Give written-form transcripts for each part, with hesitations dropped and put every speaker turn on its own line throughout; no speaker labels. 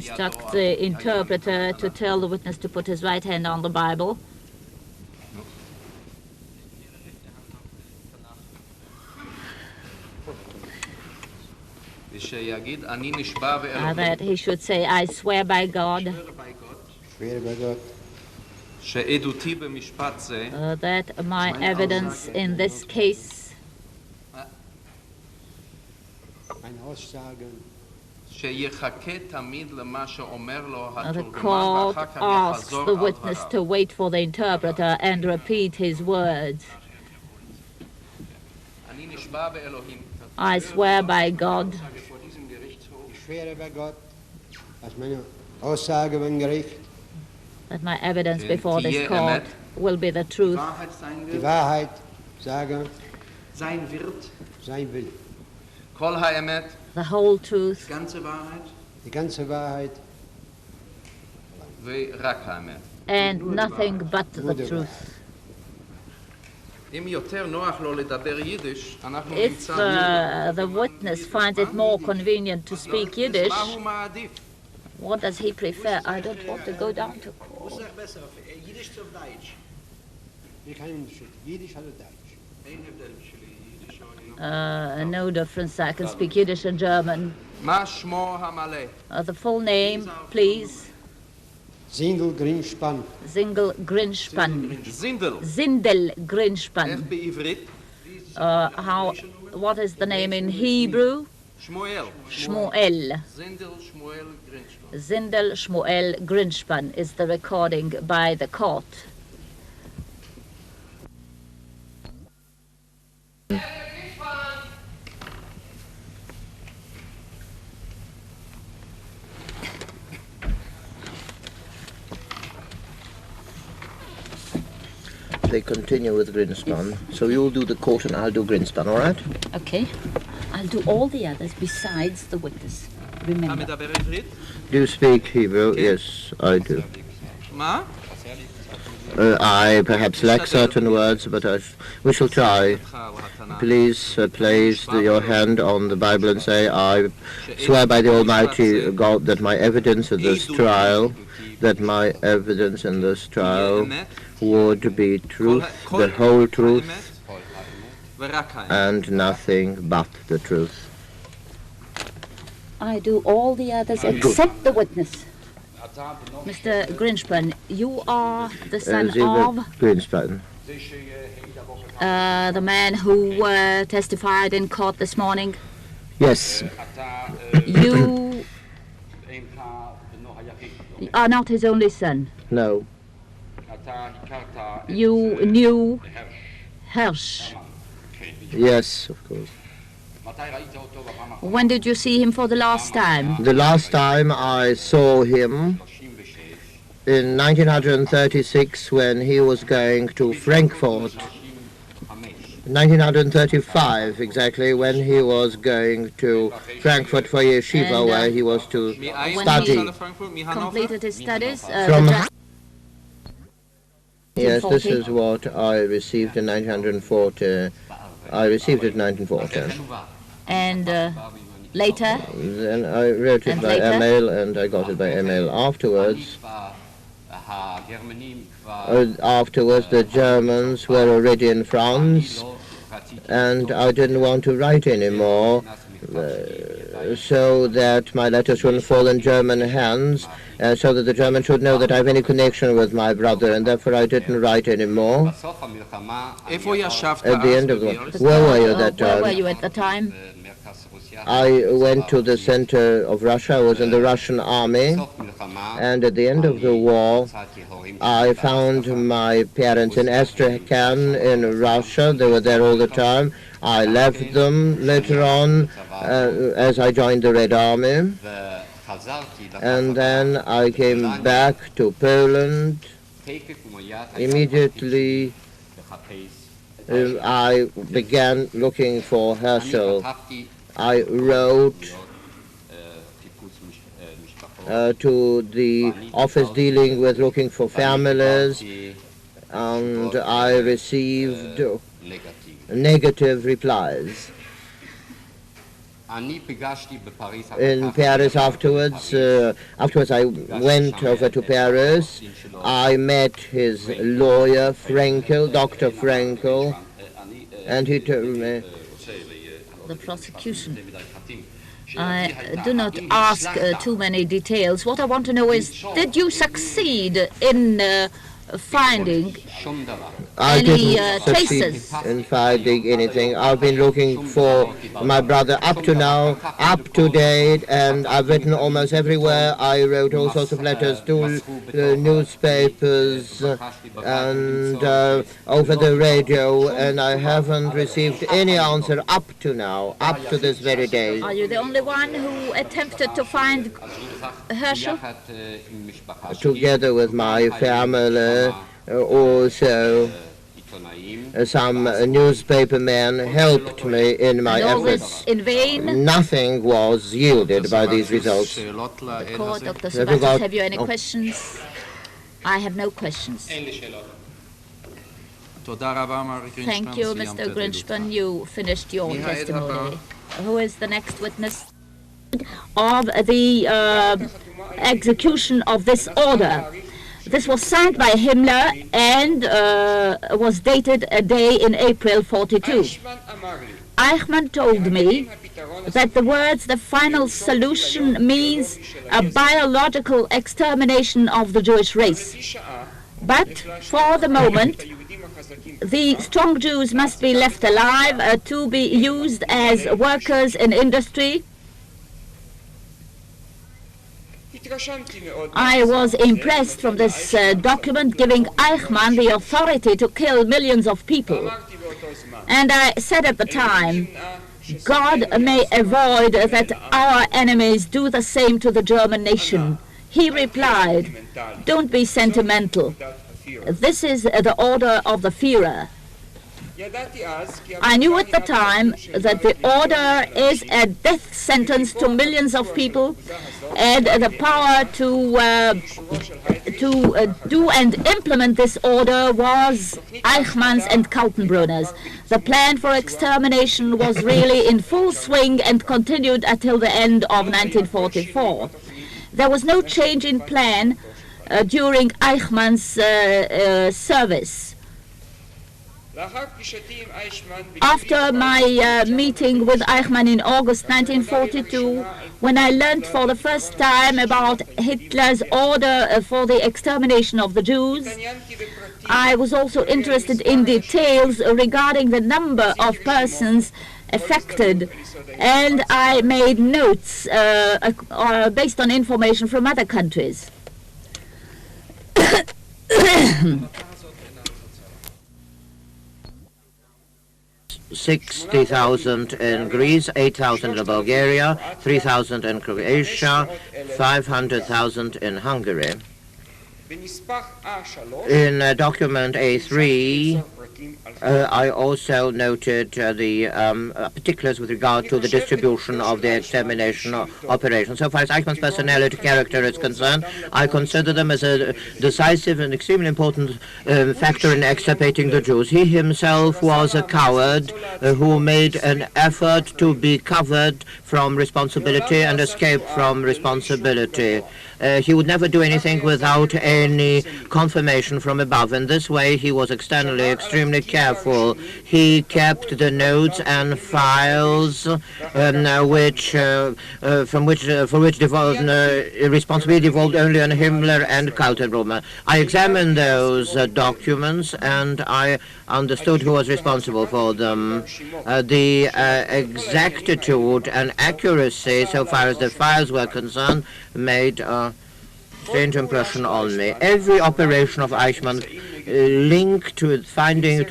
instruct the interpreter to tell the witness to put his right hand on the Bible. That he should say, I swear by God. That my evidence in this case. The court asks the witness to wait for the interpreter and repeat his words. I swear by God. That my evidence before this court will be the truth.
Die Wahrheit sagen. Sein wird. Sein will. Kol ha'emet.
The whole truth.
Die ganze Wahrheit.
ורק האמת.
And nothing but the truth.
אם יותר נוח לו לדבר יידיש, אנחנו
If the witness finds it more convenient to speak Yiddish, what does he prefer? I don't want to go down to court. No difference. I can speak Yiddish and German. The full name, please.
Zindel Grynzpan.
Zindel Grynzpan.
Zindel
Grynzpan. What is the name in Hebrew?
Shmuel.
Zindel Shmuel Grynzpan is the recording by the court.
They continue with Grynzpan. So you'll do the court and I'll do Grynzpan, all right?
Okay. I'll do all the others besides the witness. Remember.
Do you speak Hebrew? Yes, I do. I perhaps lack certain words, but we shall try. Please place your hand on the Bible and say, I swear by the Almighty God that my evidence in this trial, would be truth, the whole truth, and nothing but the truth.
I do all the others except the witness. Mr. Grynzpan, you are the son of
Grynzpan.
The man who testified in court this morning?
Yes.
You are not his only son?
No.
You knew Hirsch?
Yes, of course.
When did you see him for the last time?
The last time I saw him in 1936 when he was going to Frankfurt. 1935 exactly, when he was going to Frankfurt for yeshiva, where he was to study.
He completed his studies?
Yes, this is what I received in 1940. I received it in 1940.
And later?
Then I wrote it by email, and I got it by email afterwards. Afterwards, the Germans were already in France, and I didn't want to write anymore, so that my letters shouldn't fall in German hands, so that the Germans should know that I have any connection with my brother, and therefore I didn't write anymore. At the end of the war. Where were you that time?
Where were you at the time?
I went to the center of Russia. I was in the Russian army, and at the end of the war, I found my parents in Astrakhan in Russia. They were there all the time. I left them later on as I joined the Red Army, and then I came back to Poland. Immediately, I began looking for Herschel. I wrote to the office dealing with looking for families, and I received negative replies. in Paris afterwards. Afterwards, I went over to Paris. I met his lawyer, Frankel, Dr. Frankel, and he told me...
The prosecution. I do not ask too many details. What I want to know is, did you succeed in finding any traces?
In finding anything. I've been looking for my brother up to now, up to date, and I've written almost everywhere. I wrote all sorts of letters to newspapers and over the radio, and I haven't received any answer up to now, up to this very day.
Are you the only one who attempted to find Herschel?
Together with my family, also some newspaper men helped me in my efforts.
In vain?
Nothing was yielded by these results.
The court, Dr. Sabatis, have you any questions? I have no questions. Thank you, Mr. Grynzpan. You finished your testimony. Who is the next witness? Of the execution of this order. This was signed by Himmler and was dated a day in April 42. Eichmann told me that the words "the final solution" means a biological extermination of the Jewish race. But for the moment, the strong Jews must be left alive to be used as workers in industry. I was impressed from this document giving Eichmann the authority to kill millions of people. And I said at the time, God may avoid that our enemies do the same to the German nation. He replied, "Don't be sentimental. This is the order of the Führer." I knew at the time that the order is a death sentence to millions of people, and the power to do and implement this order was Eichmann's and Kaltenbrunner's. The plan for extermination was really in full swing and continued until the end of 1944. There was no change in plan during Eichmann's service. After my meeting with Eichmann in August 1942, when I learned for the first time about Hitler's order for the extermination of the Jews, I was also interested in details regarding the number of persons affected, and I made notes based on information from other countries.
60,000 in Greece, 8,000 in Bulgaria, 3,000 in Croatia, 500,000 in Hungary. In document A3, I also noted the particulars with regard to the distribution of the extermination operation. So far as Eichmann's personality character is concerned, I consider them as a decisive and extremely important factor in extirpating the Jews. He himself was a coward who made an effort to be covered from responsibility and escape from responsibility. He would never do anything without any confirmation from above. In this way, he was externally extremely careful. He kept the notes and files for which responsibility devolved only on Himmler and Kaltenbrunner. I examined those documents and I understood who was responsible for them. The exactitude and accuracy, so far as the files were concerned, made a strange impression on me. Every operation of Eichmann linked to finding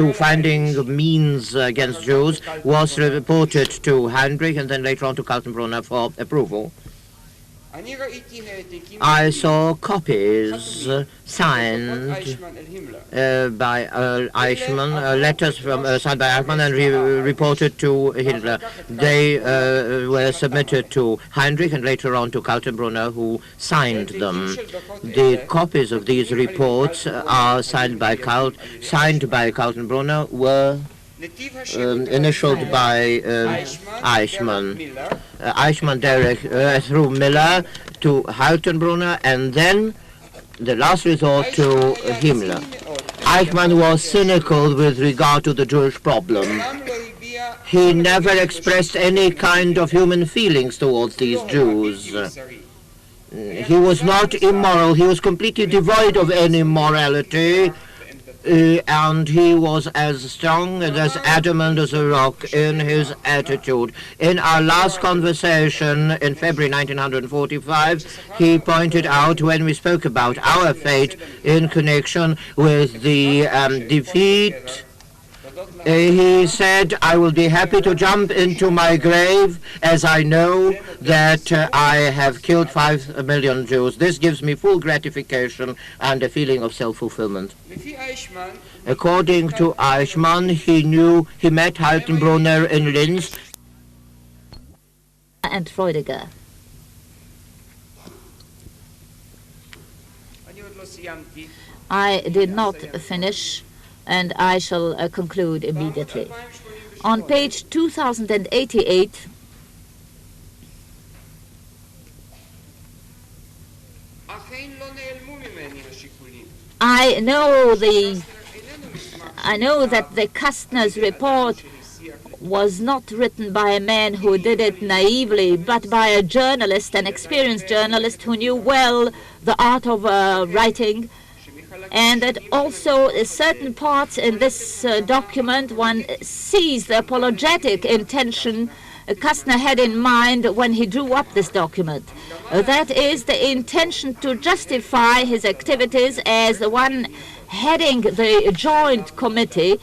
means against Jews was reported to Heinrich and then later on to Kaltenbrunner for approval. I saw copies signed by Eichmann, letters signed by Eichmann and reported to Hitler. They were submitted to Heinrich and later on to Kaltenbrunner, who signed them. The copies of these reports are signed by Kaltenbrunner were initialed by Eichmann. Eichmann through Miller to Haltenbrunner, and then the last resort to Himmler. Eichmann was cynical with regard to the Jewish problem. He never expressed any kind of human feelings towards these Jews. He was not immoral. He was completely devoid of any morality, and he was as strong and as adamant as a rock in his attitude. In our last conversation in February 1945, he pointed out, when we spoke about our fate in connection with the defeat, he said, "I will be happy to jump into my grave as I know that I have killed 5 million Jews. This gives me full gratification and a feeling of self-fulfillment." According to Eichmann, he met Haltenbrunner in Linz
and Freudiger. I did not finish, and I shall conclude immediately. On page 2088, I know that the Kastner's report was not written by a man who did it naively, but by a journalist, an experienced journalist who knew well the art of writing, and that also certain parts in this document one sees the apologetic intention Kastner had in mind when he drew up this document. That is the intention to justify his activities as the one heading the joint committee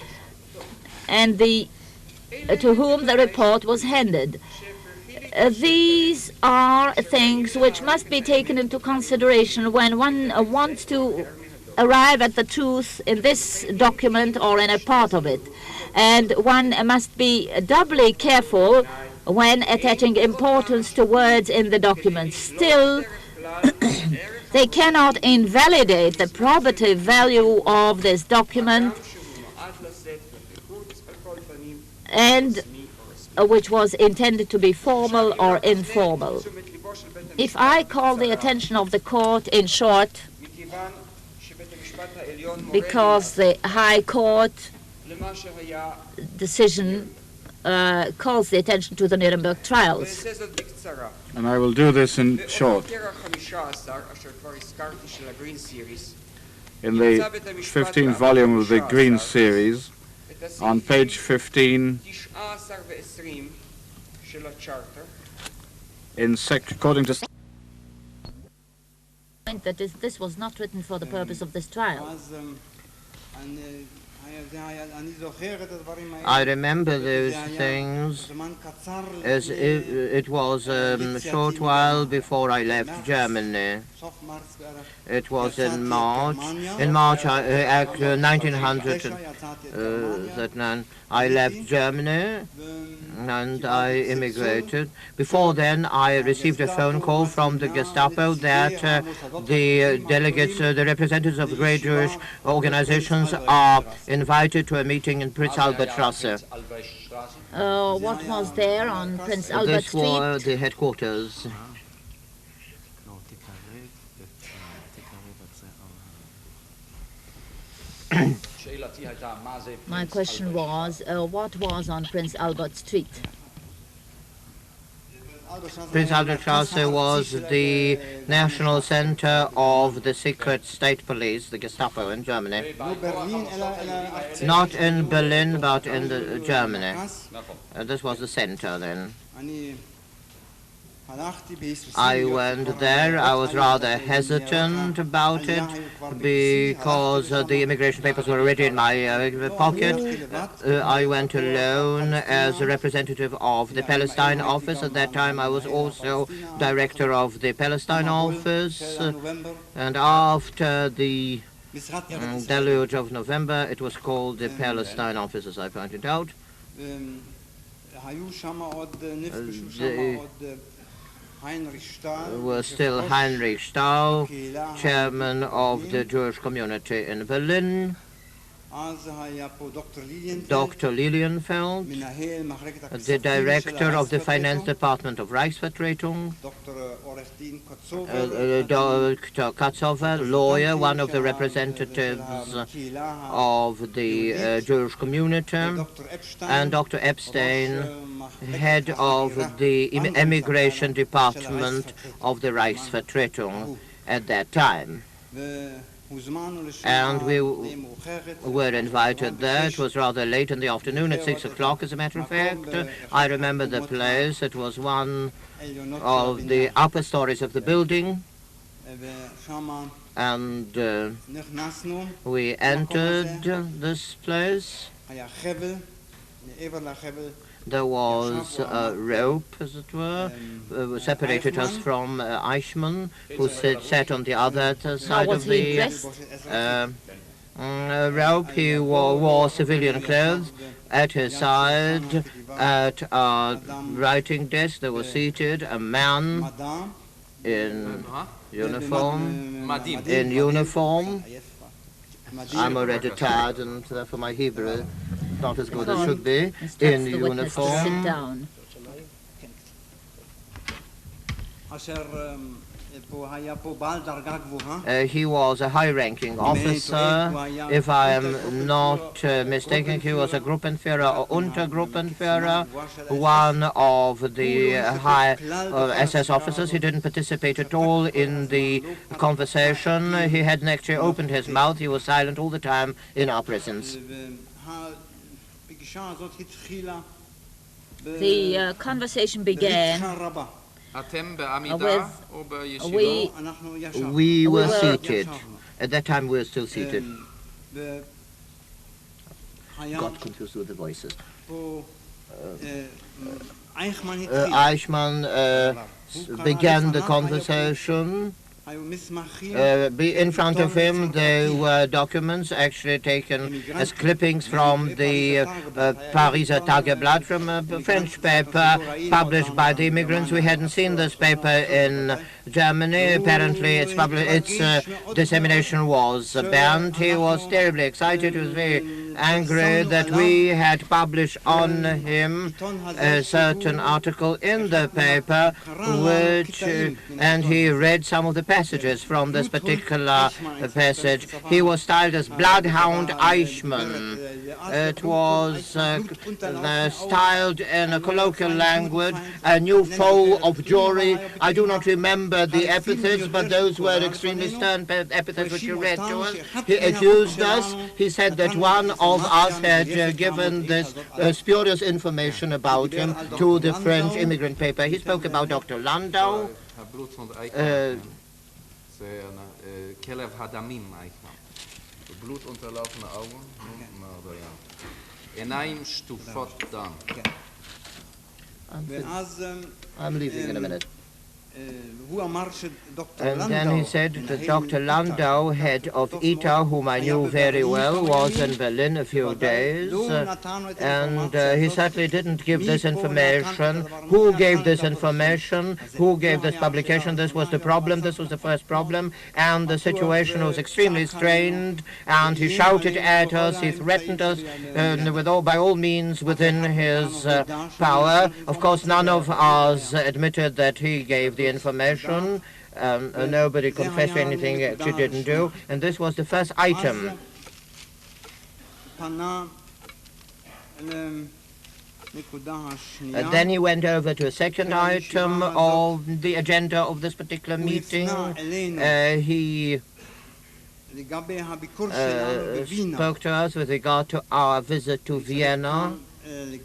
and to whom the report was handed. These are things which must be taken into consideration when one wants to arrive at the truth in this document or in a part of it. And one must be doubly careful when attaching importance to words in the document. Still, they cannot invalidate the probative value of this document, and which was intended to be formal or informal. If I call the attention of the court in short, because the High Court decision calls the attention to the Nuremberg trials.
And I will do this in short. In the 15th volume of the Green series, on page 15, according to
that this was not written for the purpose of this trial.
I remember those things as it was a short while before I left Germany. It was in March 1900, I left Germany and I immigrated. Before then, I received a phone call from the Gestapo that the delegates, the representatives of great Jewish organizations are invited to a meeting in Prince Albert Strasse.
What was there on Prince Albert Street?
This was the headquarters.
My question was, what was on Prince Albert Street?
Prince Albert Strasse was the national center of the secret state police, the Gestapo in Germany. Not in Berlin, but in Germany. This was the center then. I went there. I was rather hesitant about it because the immigration papers were already in my pocket. I went alone as a representative of the Palestine office. At that time, I was also director of the Palestine office. And after the deluge of November, it was called the Palestine office, as I pointed out. Was still Heinrich Stau, chairman of the Jewish community in Berlin. Dr. Lilienfeld, the director of the finance department of Reichsvertretung, Dr. Katzover, lawyer, one of the representatives of the Jewish community, and Dr. Epstein, head of the immigration department of the Reichsvertretung at that time. And we were invited there. It was rather late in the afternoon, at 6 o'clock, as a matter of fact. I remember the place. It was one of the upper stories of the building. And we entered this place. There was a rope, as it were, separated us from Eichmann, who sat on the other side of the rope. He wore civilian clothes. At his side, at a writing desk, there was seated a man in uniform. I'm already tired, and therefore my Hebrew not as good as should be. In uniform.
Sit down.
He was a high-ranking officer. If I am not mistaken, he was a Gruppenführer or Untergruppenführer, one of the high SS officers. He didn't participate at all in the conversation. He hadn't actually opened his mouth. He was silent all the time in our presence.
The conversation began
we were seated. At that time we were still seated. Got confused with the voices. Eichmann began the conversation. In front of him there were documents actually taken as clippings from the Pariser Tageblatt, from a French paper published by the immigrants. We hadn't seen this paper in Germany. Apparently its dissemination was banned. He was terribly excited. He was very angry that we had published on him a certain article in the paper, which and he read some of the passages from this particular passage. He was styled as Bloodhound Eichmann. It was styled in a colloquial language, a new foe of Jewry. I do not remember the epithets, but those were extremely stern epithets which he read to us. He accused us. He said that one of us had given this spurious information about him to the French immigrant paper. He spoke about Dr. Landau. I'm leaving in a minute. And then he said that Dr. Landau, head of ITA, whom I knew very well, was in Berlin a few days, and he certainly didn't give this information. Who gave this information? Who gave this publication? This was the problem. This was the first problem, and the situation was extremely strained, and he shouted at us, he threatened us by all means within his power. Of course, none of us admitted that he gave the information. Nobody confessed anything that she didn't do, and this was the first item. And then he went over to a second item of the agenda of this particular meeting. He spoke to us with regard to our visit to Vienna. And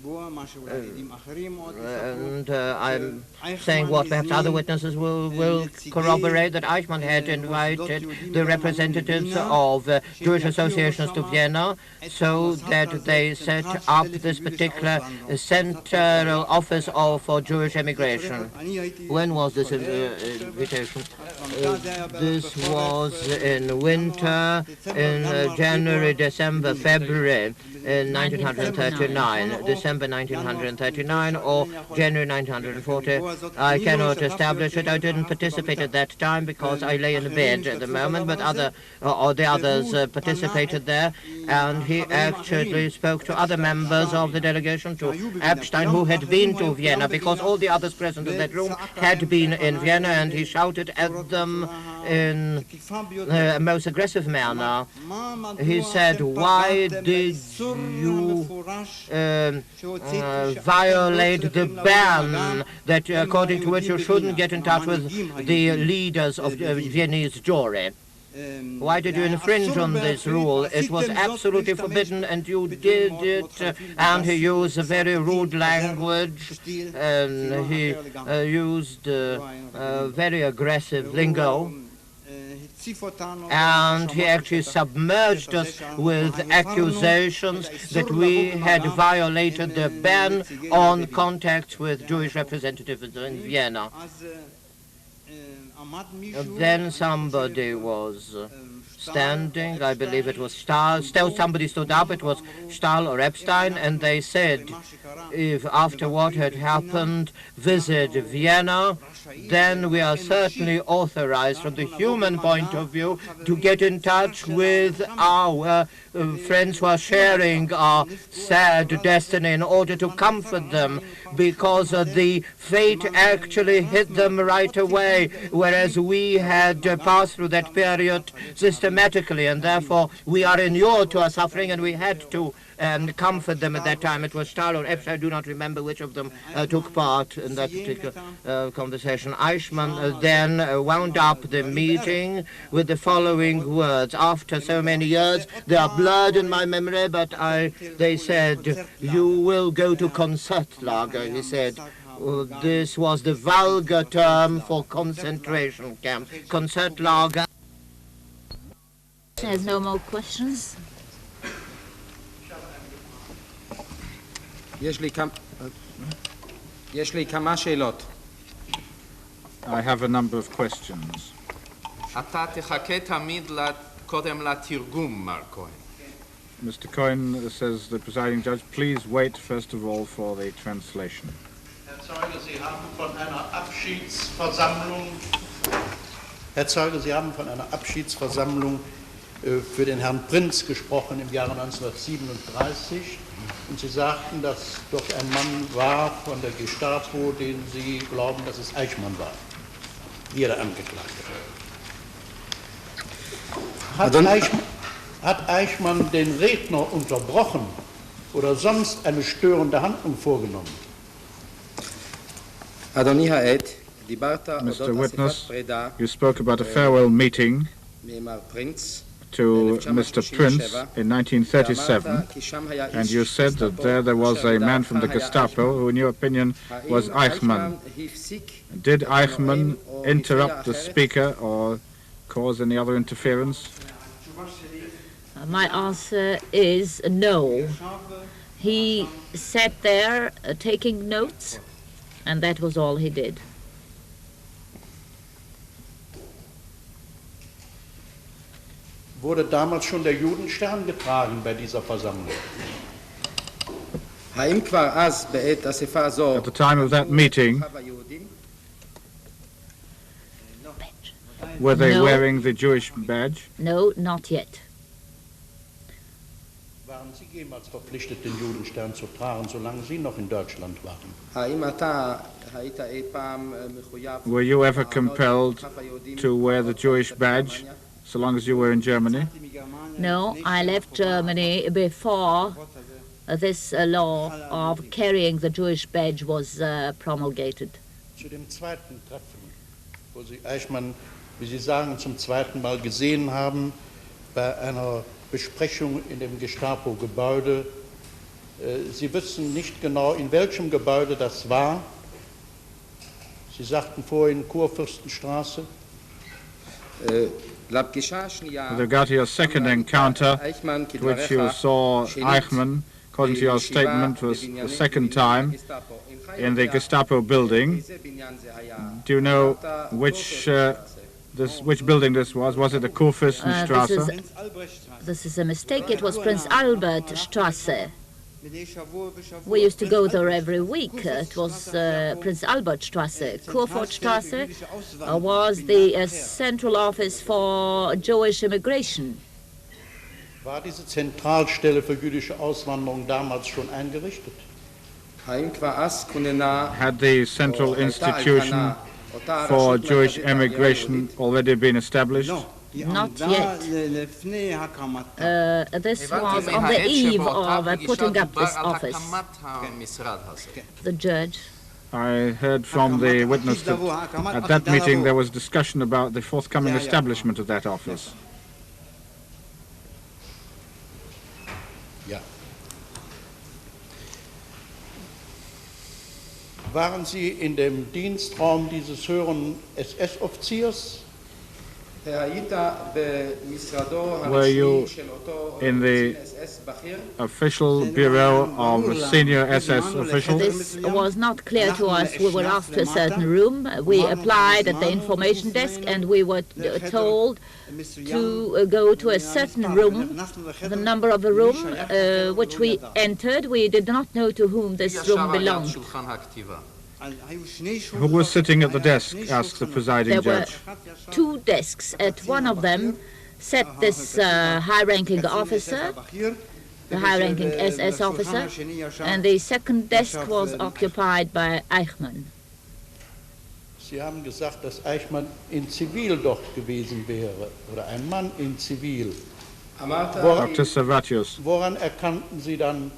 I'm saying what perhaps other witnesses will corroborate, that Eichmann had invited the representatives of Jewish associations to Vienna so that they set up this particular central office for Jewish immigration. When was this invitation? This was in winter, in January, December, February. in 1939, December 1939 or January 1940. I cannot establish it. I didn't participate at that time because I lay in bed at the moment, but the others participated there, and he actually spoke to other members of the delegation, to Epstein, who had been to Vienna, because all the others present in that room had been in Vienna, and he shouted at them in a most aggressive manner. He said, "Why did you violate the ban that, according to which you shouldn't get in touch with the leaders of Viennese Jewry? Why did you infringe on this rule? It was absolutely forbidden, and you did it." And he used a very rude language, and he used very aggressive lingo. And he actually submerged us with accusations that we had violated the ban on contacts with Jewish representatives in Vienna. Then somebody was standing, I believe it was Stahl. Somebody stood up, it was Stahl or Epstein, and they said, if after what had happened, visit Vienna, then we are certainly authorized from the human point of view to get in touch with our friends who are sharing our sad destiny in order to comfort them, because the fate actually hit them right away, whereas we had passed through that period systematically, and therefore we are inured to our suffering, and we had to comfort them at that time. It was Stahl or Epstein, I do not remember which of them took part in that particular conversation. Eichmann then wound up the meeting with the following words. After so many years, they are blurred in my memory, but they said, "You will go to Konzertlager," he said. This was the vulgar term for concentration camp. Konzertlager.
There's no more questions.
I have a number of questions. Mr. Cohn, says the presiding judge, please wait first of all for the translation.
Herr Zeuge, Sie haben von einer Abschiedsversammlung für den Herrn Prinz gesprochen im Jahre 1937. Und Sie sagten, dass dort ein Mann war von der Gestapo, den Sie glauben, dass es Eichmann war. Hier der Angeklagte. Hat Eichmann den Redner unterbrochen oder sonst eine störende Handlung vorgenommen?
Mr. Witness, you spoke about a farewell meeting to Mr. Prince in 1937, and you said that there was a man from the Gestapo who, in your opinion, was Eichmann. Did Eichmann interrupt the speaker or cause any other interference?
My answer is no. He sat there taking notes, and that was all he did.
Wurde damals schon der Judenstern getragen bei dieser Versammlung?
At the time of that meeting, were they wearing the Jewish badge?
No, not yet.
Waren Sie jemals verpflichtet, den Judenstern zu tragen, solange Sie noch in Deutschland waren?
Were you ever compelled to wear the Jewish badge so long as you were in Germany?
No, I left Germany before this law of carrying the Jewish badge was promulgated.
Zu dem zweiten Treffen, wo Sie Eichmann, wie Sie sagen, zum zweiten Mal gesehen haben, bei einer Besprechung in dem Gestapo-Gebäude. Sie wissen nicht genau, in welchem Gebäude das war. Sie sagten vorhin Kurfürstenstraße.
With regard to your second encounter, which you saw Eichmann, according to your statement, was the second time in the Gestapo building. Do you know which which building this was? Was it the Kurfürstenstrasse?
This is a mistake. It was Prince Albert Strasse. We used to go there every week. It was Prince Albert Strasse. Kurfürstenstrasse was the central office for Jewish immigration.
War diese Zentralstelle für jüdische Auswanderung damals schon eingerichtet?
Had the central institution for Jewish immigration already been established?
Not yet. This was on the eve of putting up this office. The judge.
I heard from the witness that at that meeting there was discussion about the forthcoming establishment of that office.
Ja. Waren Sie in dem Dienstraum dieses höheren SS-Offiziers?
Were you in the official bureau of a senior SS official?
This was not clear to us. We were asked to a certain room. We applied at the information desk and we were told to go to a certain room. The number of the room which we entered, we did not know to whom this room belonged.
Who was sitting at the desk, asked the presiding judge.
There were two desks. At one of them sat this high-ranking officer, the high-ranking SS officer, and the second desk was occupied by Eichmann.
Sie haben gesagt, dass Eichmann in Zivil dort gewesen wäre, oder ein Mann in Zivil.
Dr. Servatius.
Woran erkannten Sie dann,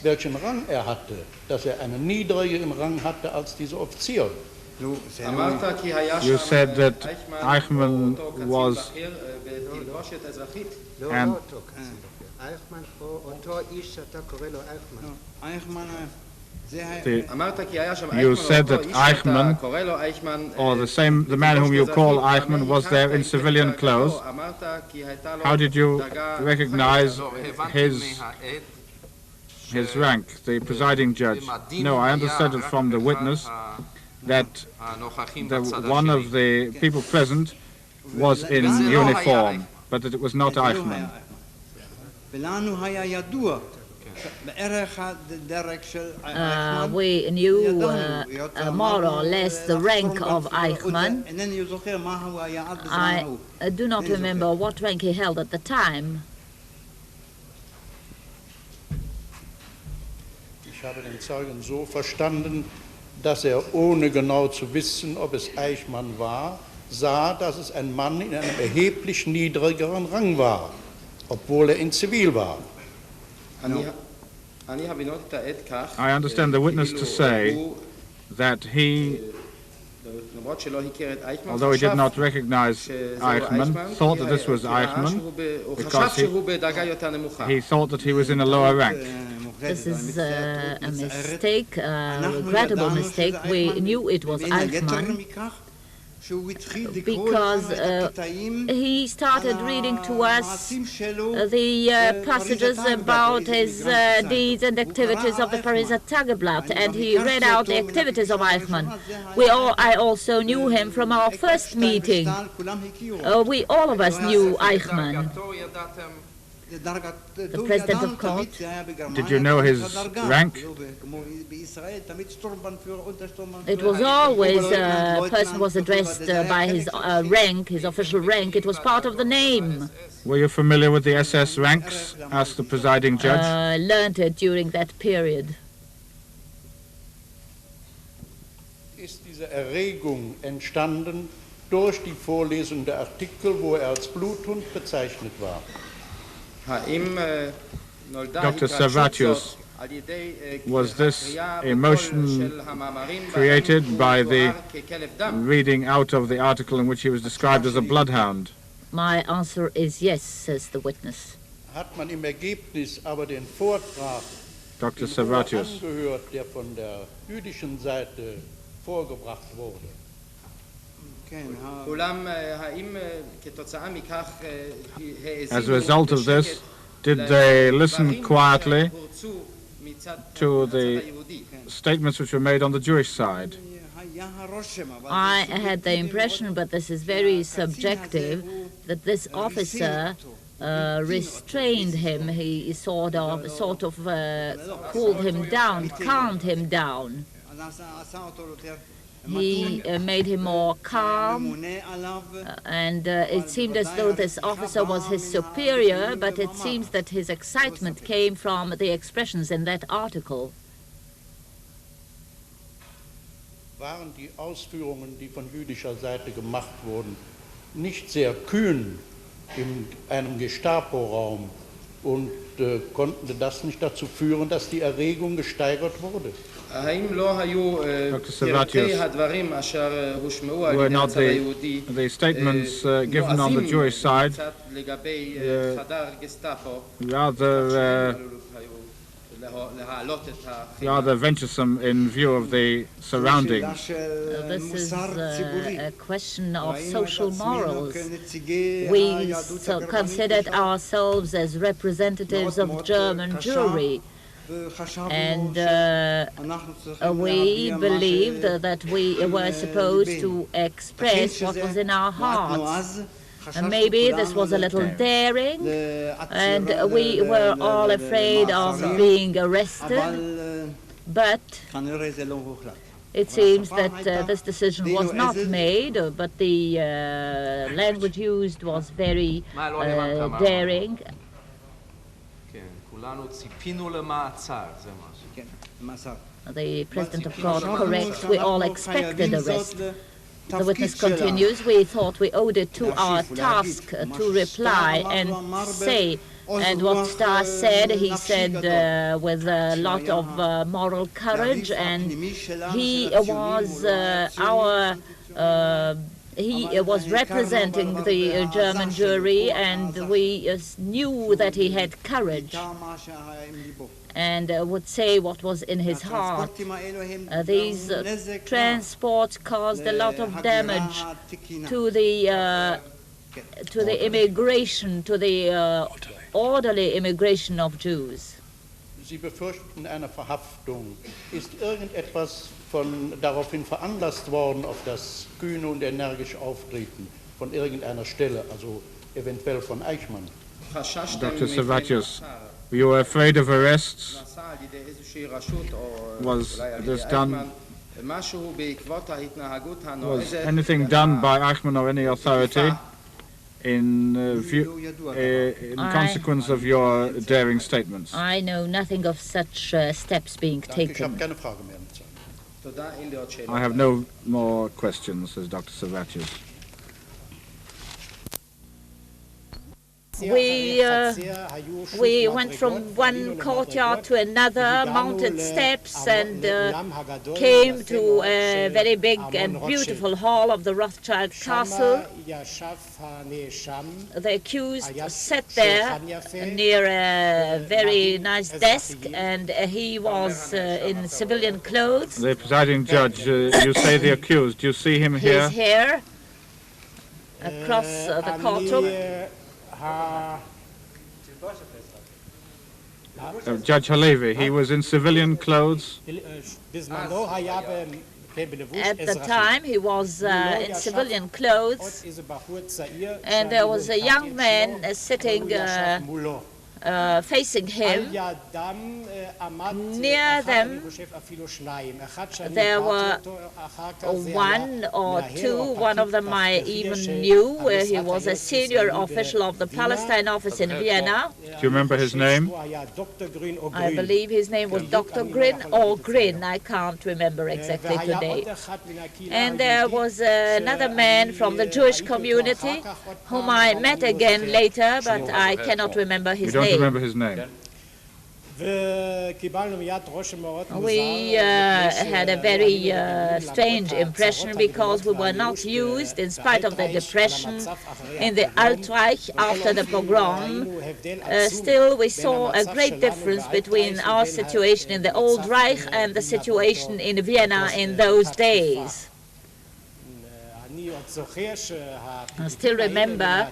welchen Rang er hatte, dass er einen niedrigeren Rang hatte als dieser Offizier?
You said that Eichmann was and you said that Eichmann, or the man whom you call Eichmann, was there in civilian clothes. How did you recognize his rank, the presiding judge? No, I understood it from the witness that one of the people present was in uniform, but that it was not Eichmann.
We knew more or less the rank of Eichmann. I do not remember what rank he held at the time.
Ich habe den Zeugen so verstanden, dass ohne genau zu wissen, ob es Eichmann war, sah, dass es ein Mann in einem erheblich niedrigeren Rang war, obwohl in Zivil war.
I understand the witness to say that he, although he did not recognize Eichmann, thought that this was Eichmann because he thought that he was in a lower rank.
This is a mistake, a regrettable mistake. We knew it was Eichmann because he started reading to us the passages about his deeds and activities of the Pariser Tageblatt, and he read out the activities of Eichmann. I also knew him from our first meeting. All of us knew Eichmann. The president of court.
Did you know his rank?
It was always a person was addressed by his rank, his official rank. It was part of the name.
Were you familiar with the SS ranks? Asked the presiding judge.
Learned it during that period.
Ist diese Erregung entstanden durch die Vorlesung der Artikel, wo als Bluthund bezeichnet war?
Dr. Servatius, was this emotion created by the reading out of the article in which he was described as a bloodhound?
My answer is yes, says the witness.
Hat man im Ergebnis aber den Vortrag
Dr. Servatius
angehört, der von der jüdischen Seite vorgebracht wurde?
As a result of this, did they listen quietly to the statements which were made on the Jewish side?
I had the impression, but this is very subjective, that this officer restrained him. He sort of cooled him down, calmed him down. He made him more calm, and it seemed as though this officer was his superior, but it seems that his excitement came from the expressions in that article.
Waren die Ausführungen, die von jüdischer Seite gemacht wurden, nicht sehr kühn in einem Gestapo-Raum und konnte das nicht dazu führen, dass die Erregung gesteigert wurde?
Dr. Servatius, were not the statements given on the Jewish side rather venturesome in view of the surroundings?
This is a question of social morals. We considered ourselves as representatives of German Jewry, and we believed that we were supposed to express what was in our hearts. And maybe this was a little daring, and we were all afraid of being arrested, but it seems that this decision was not made, but the language used was very daring. The President of God corrects, we all expected arrest. The witness continues, we thought we owed it to our task to reply and say. And what Stas said, he said with a lot of moral courage, and he was he was representing the German jury, and we knew that he had courage and would say what was in his heart. These transports caused a lot of damage to the immigration, to the orderly immigration of Jews.
Sie befürchten eine Verhaftung. Ist irgendetwas daraufhin veranlasst worden, auf das kühne und energische Auftreten von irgendeiner Stelle, also eventuell von Eichmann?
Dr. Servatius, you were afraid of arrests? Was this done? Was anything done by Eichmann or any authority in consequence of your daring statements?
I know nothing of such steps being taken.
I have no more questions, says Dr. Servatius.
We went from one courtyard to another, mounted steps, and came to a very big and beautiful hall of the Rothschild Castle. The accused sat there near a very nice desk, and he was in civilian clothes.
The presiding judge, you say the accused. Do you see him here?
He's here, across the courtroom.
Judge Halevi, he was in civilian clothes?
At the time, he was in civilian clothes, and there was a young man sitting facing him. Near them, there were one or two. One of them I even knew. He was a senior official of the Palestine office in Vienna.
Do you remember his name?
I believe his name was Dr. Gryn or Gryn. I can't remember exactly today. And there was another man from the Jewish community whom I met again later, but I cannot remember his name.
Remember his name.
We had a very strange impression because we were not used, in spite of the depression in the Altreich after the pogrom. Still, we saw a great difference between our situation in the Old Reich and the situation in Vienna in those days. I still remember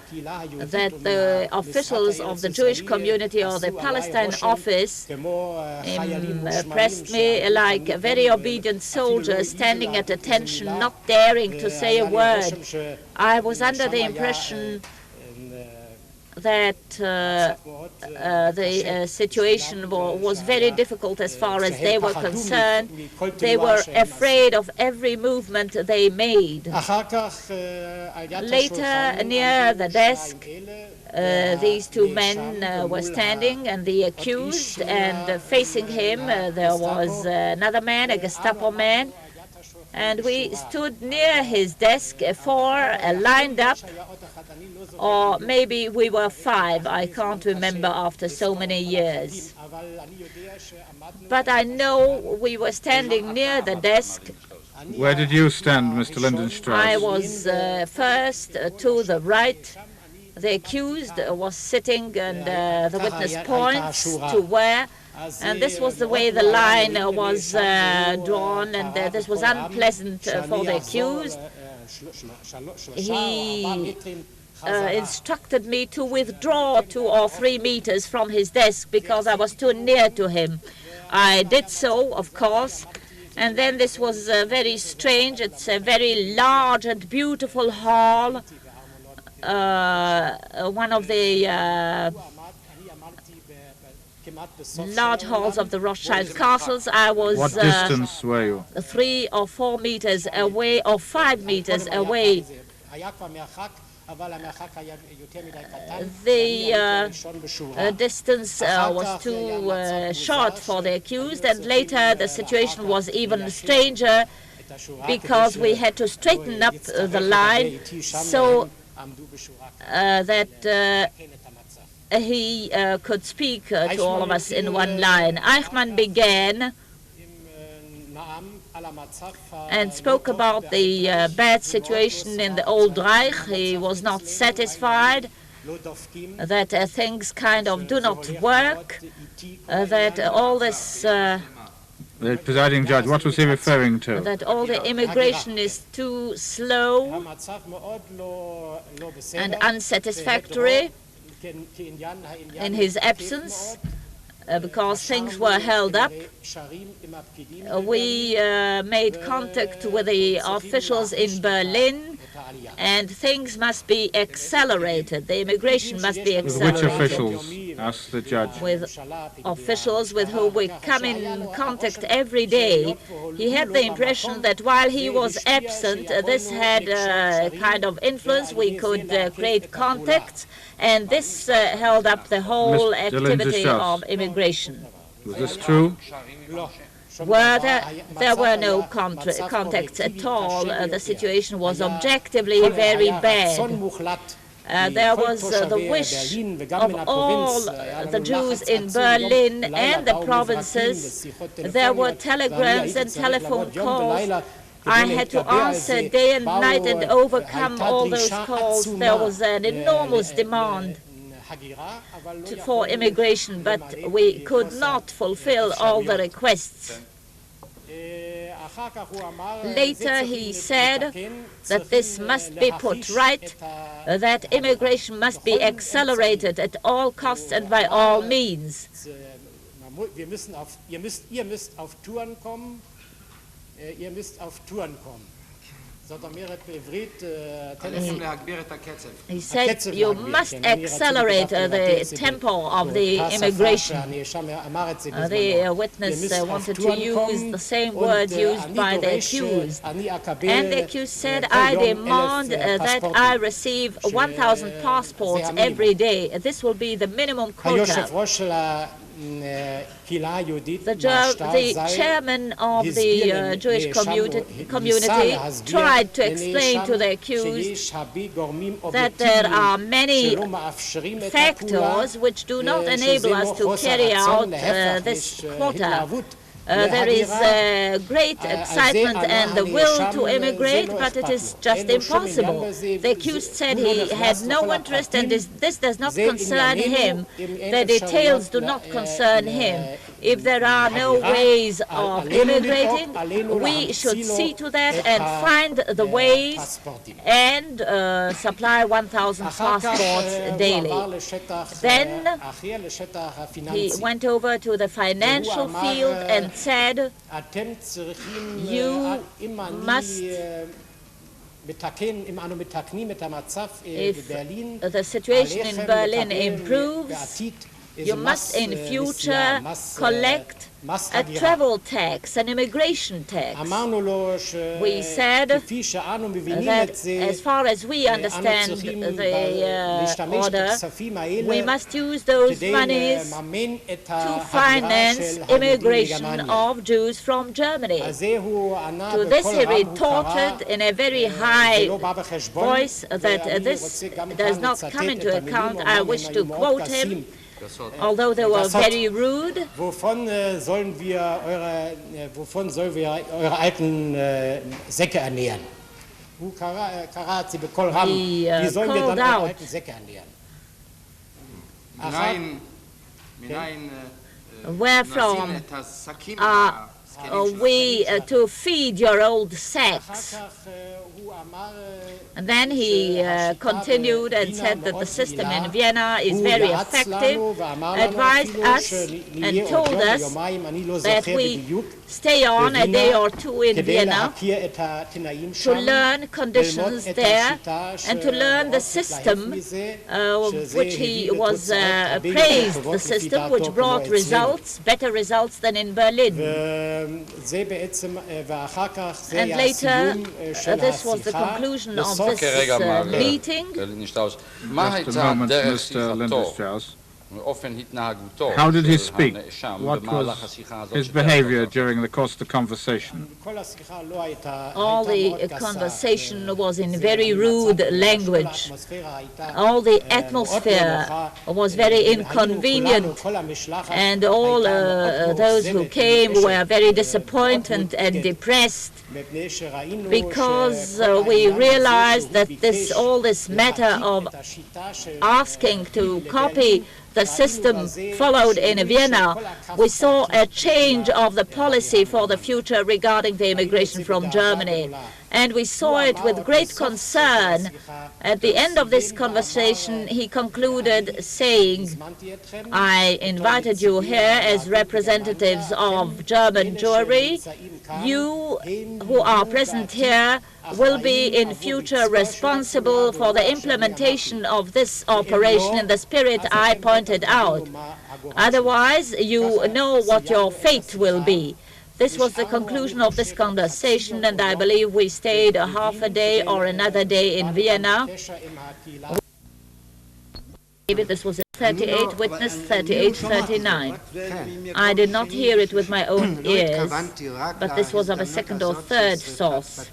that the officials of the Jewish community or the Palestine office impressed me like a very obedient soldier standing at attention, not daring to say a word. I was under the impression that the situation was very difficult as far as they were concerned. They were afraid of every movement they made. Later, near the desk, these two men were standing, and the accused, and facing him there was another man, a Gestapo man, and we stood near his desk, four lined up, or maybe we were five, I can't remember after so many years. But I know we were standing near the desk.
Where did you stand, Mr. Lidenstrauss?
I was first to the right. The accused was sitting, and the witness points to where. And this was the way the line was drawn, and this was unpleasant for the accused. He instructed me to withdraw 2 or 3 meters from his desk because I was too near to him. I did so, of course, and then this was very strange. It's a very large and beautiful hall, one of the large halls of the Rothschild castles. I was
what distance were you?
3 or 4 meters away, or 5 meters away. The distance was too short for the accused, and later the situation was even stranger because we had to straighten up the line so that he could speak to all of us in one line. Eichmann began and spoke about the bad situation in the Old Reich. He was not satisfied that things kind of do not work, that all this...
The presiding judge, what was he referring to?
That all the immigration is too slow and unsatisfactory in his absence, because things were held up. We made contact with the officials in Berlin, and things must be accelerated. The immigration must be accelerated.
With which officials? Asked the judge.
With officials with whom we come in contact every day. He had the impression that while he was absent, this had a kind of influence. We could create contacts, and this held up the whole activity of immigration.
Was this true?
There were no contacts at all. The situation was objectively very bad. There was the wish of all the Jews in Berlin and the provinces. There were telegrams and telephone calls. I had to answer day and night and overcome all those calls. There was an enormous demand for immigration, but we could not fulfill all the requests. Later he said that this must be put right, that immigration must be accelerated at all costs and by all means. He said you must accelerate the tempo of the immigration. The witness wanted to use the same word used by the accused. And the accused said, I demand that I receive 1,000 passports every day. This will be the minimum quota. The chairman of the Jewish community tried to explain to the accused that there are many factors which do not enable us to carry out this quota. There is great excitement and the will to immigrate, but it is just impossible. The accused said he had no interest, and this does not concern him. The details do not concern him. If there are no ways of immigrating, we should see to that and find the ways and supply 1,000 passports daily. Then he went over to the financial field and said, you must, if the situation in Berlin improves, you must in future collect a travel tax, an immigration tax. We said that as far as we understand the order, we must use those monies to finance immigration of Jews from Germany. To this he retorted in a very high voice that this does not come into account. I wish to quote him, although they were very rude.
Wovon sollen wir eure alten Säcke ernähren? Wie sollen wir dann eure alten Säcke ernähren?
Where from are we to feed your old sacks? And then he continued and said that the system in Vienna is very effective, advised us and told us that we stay on a day or two in Vienna to learn conditions there and to learn the system, which he was praised, the system which brought results, better results than in Berlin. And later, this was the conclusion of this meeting.
Just a moment, Mr. Lidenstrauss. How did he speak? What was his behavior during the course of the conversation?
All the conversation was in very rude language. All the atmosphere was very inconvenient, and all those who came were very disappointed and depressed, because we realized that all this matter of asking to copy the system followed in Vienna, we saw a change of the policy for the future regarding the immigration from Germany. And we saw it with great concern. At the end of this conversation, he concluded saying, I invited you here as representatives of German Jewry. You who are present here will be in future responsible for the implementation of this operation in the spirit I pointed out. Otherwise, you know what your fate will be. This was the conclusion of this conversation, and I believe we stayed a half a day or another day in Vienna. This was 38, witness 38, 39. I did not hear it with my own ears, but this was of a second or third source.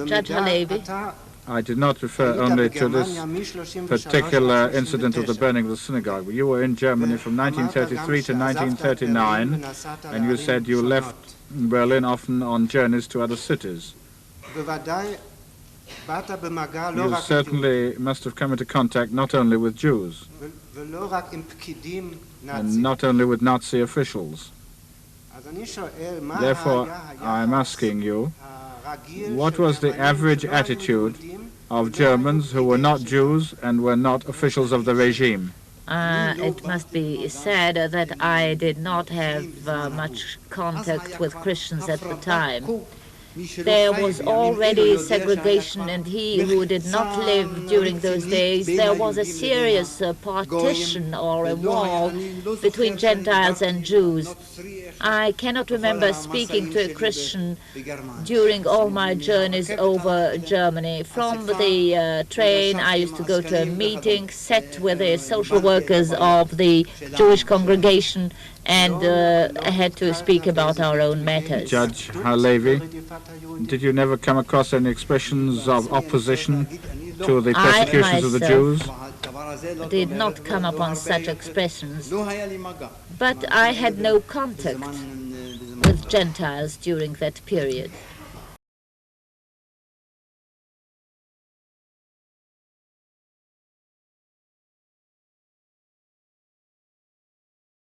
Judge Halevi.
I did not refer only to this particular incident of the burning of the synagogue. You were in Germany from 1933 to 1939, and you said you left Berlin often on journeys to other cities. You certainly must have come into contact not only with Jews, and not only with Nazi officials. Therefore, I'm asking you, what was the average attitude of Germans who were not Jews and were not officials of the regime?
It must be said that I did not have much contact with Christians at the time. There was already segregation, and he who did not live during those days, there was a serious partition or a wall between Gentiles and Jews. I cannot remember speaking to a Christian during all my journeys over Germany. From the train, I used to go to a meeting, sat with the social workers of the Jewish congregation, and I had to speak about our own matters.
Judge Halevi, did you never come across any expressions of opposition to the persecutions of the Jews?
I did not come upon such expressions, but I had no contact with Gentiles during that period.